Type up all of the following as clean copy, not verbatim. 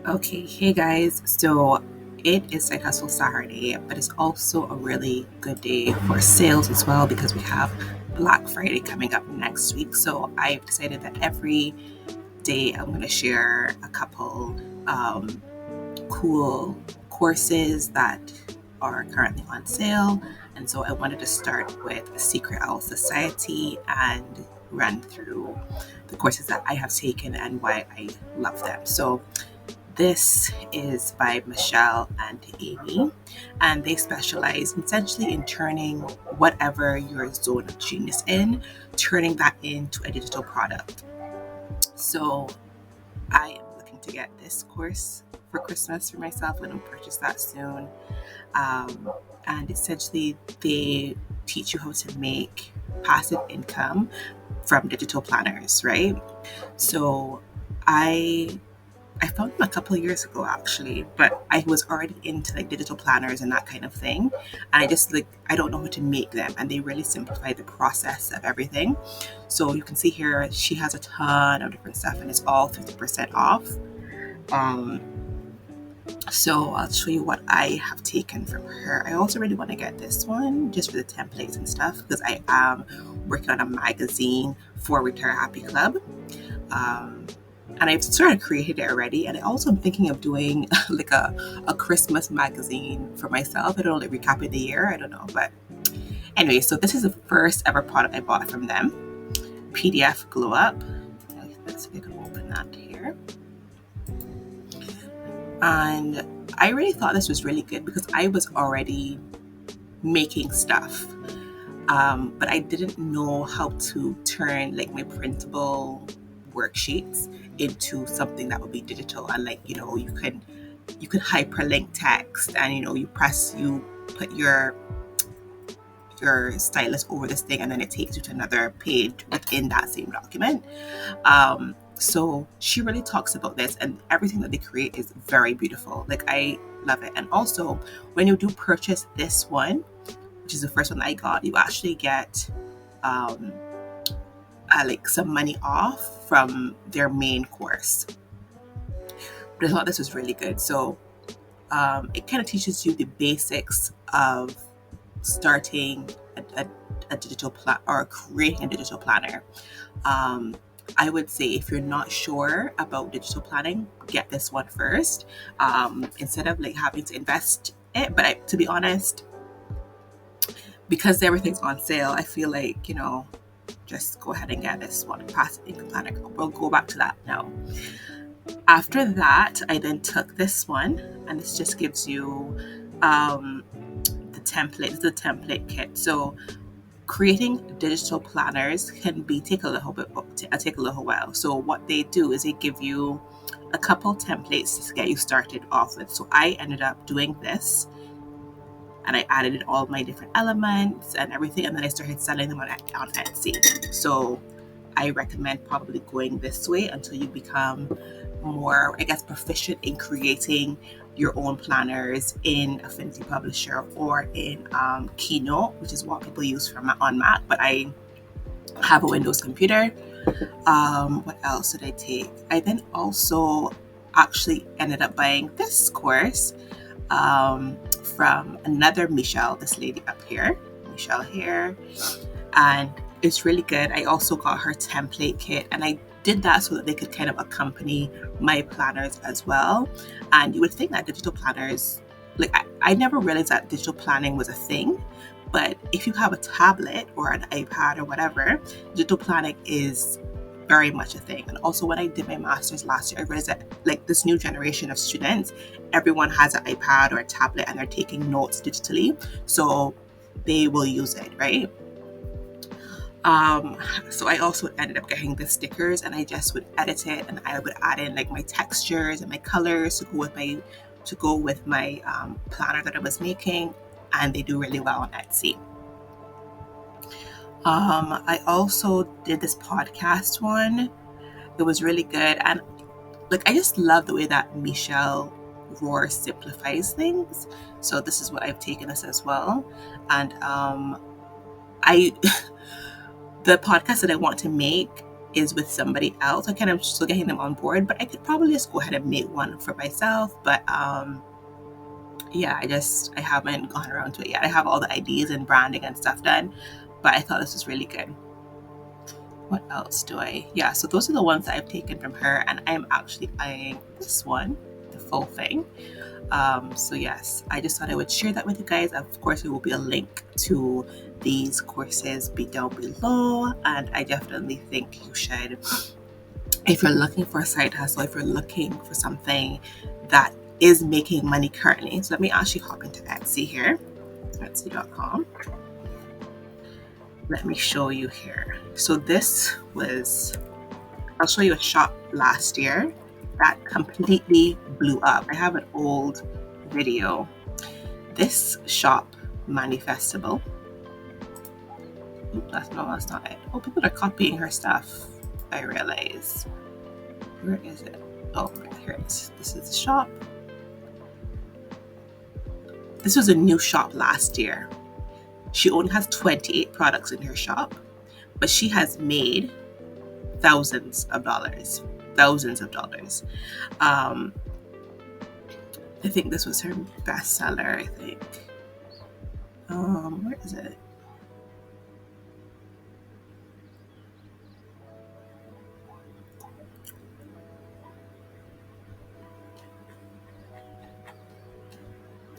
Okay, hey guys. So it is Side Hustle Saturday, but it's also a really good day for sales as well because we have Black Friday coming up next week. So I've decided that every day I'm going to share a couple um, cool courses that are currently on sale. And so I wanted to start with a Secret Owl Society and run through the courses that I have taken and why I love them. So this is by Michelle and Amy, and they specialize essentially in turning whatever your zone of genius in, turning that into a digital product. So I am looking to get this course for Christmas for myself. I'm going to purchase that soon. Um, and essentially, they teach you how to make passive income from digital planners, right? So I I found them a couple of years ago actually, but I was already into like digital planners and that kind of thing. And I don't know how to make them, and they really simplify the process of everything. So you can see here she has a ton of different stuff and it's all 50% off. Um so I'll show you what I have taken from her. I also really want to get this one just for the templates and stuff because I am working on a magazine for Retire Happy Club. Um, and I've sort of created it already. And I also am thinking of doing like a Christmas magazine for myself. I don't know, like recapping the year. I don't know. But anyway, so this is the first ever product I bought from them. PDF Glow Up. Let's see if I can open that here. And I really thought this was really good because I was already making stuff. But I didn't know how to turn like my printable worksheets into something that would be digital, and like you can hyperlink text, and you put your stylus over this thing and then it takes you to another page within that same document. So she really talks about this, and everything that they create is very beautiful. Like, I love it. And also, when you do purchase this one, which is the first one that I got, you actually get um, like some money off from their main course. But I thought this was really good. So it kind of teaches you the basics of starting a digital plan or creating a digital planner. Um, I would say if you're not sure about digital planning, get this one first, instead of like having to invest it. But to be honest, because everything's on sale, I feel like, just go ahead and get this one, passive income planner. We'll go back to that now. After that, I then took this one, and this just gives you the template. It's the template kit. So creating digital planners can take a little while. So what they do is they give you a couple templates to get you started off with. So I ended up doing this, and I added all my different elements and everything, and then I started selling them on Etsy. So I recommend probably going this way until you become more, I guess, proficient in creating your own planners in Affinity Publisher or in Keynote, which is what people use on Mac. But I have a Windows computer. What else did I take? I then also actually ended up buying this course from another Michelle, this lady up here, Michelle here, and it's really good. I also got her template kit, and I did that so that they could kind of accompany my planners as well. And you would think that digital planners, like I never realized that digital planning was a thing, but if you have a tablet or an iPad or whatever, digital planning is very much a thing. And also, when I did my master's last year, I realized that like this new generation of students, everyone has an iPad or a tablet and they're taking notes digitally, so they will use it, right? So I also ended up getting the stickers, and I just would edit it, and I would add in like my textures and my colors to go with my planner that I was making, and they do really well on Etsy. I also did this podcast one. It was really good, and like I just love the way that Michelle Rohr simplifies things. So this is what I've taken this as well, and I the podcast that I want to make is with somebody else. I kind of still getting them on board, but I could probably just go ahead and make one for myself. But yeah, I haven't gone around to it yet. I have all the ideas and branding and stuff done, but I thought this was really good. What else do I? Yeah, so those are the ones that I've taken from her, and I'm actually eyeing this one, the full thing. So yes, I just thought I would share that with you guys. Of course, there will be a link to these courses be down below, and I definitely think you should, if you're looking for a side hustle, if you're looking for something that is making money currently. So let me actually hop into Etsy here, etsy.com. Let me show you here. So this was, I'll show you a shop last year that completely blew up. I have an old video. This shop, Manifestable. That's not it. Oh, people are copying her stuff, I realize. Where is it? Oh, here it is. This is the shop. This was a new shop last year. She only has 28 products in her shop, but she has made thousands of dollars. I think this was her bestseller, I think. Where is it?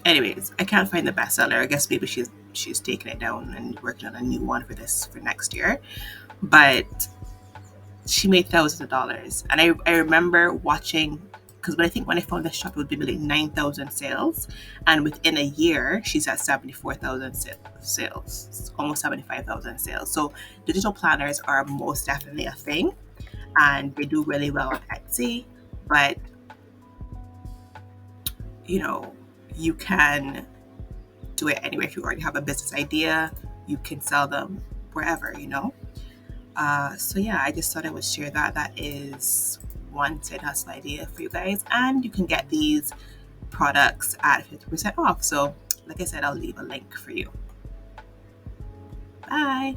Anyways, I can't find the bestseller. I guess maybe she's taken it down and working on a new one for next year. But she made thousands of dollars. And I remember watching, because when I found this shop, it would be like 9,000 sales. And within a year, she's at 74,000 sales, almost 75,000 sales. So digital planners are most definitely a thing. And they do really well on Etsy. But, you can do it anywhere. If you already have a business idea, you can sell them wherever. So yeah, I just thought I would share that. That is one side hustle idea for you guys, and you can get these products at 50% off. So like I said, I'll leave a link for you. Bye.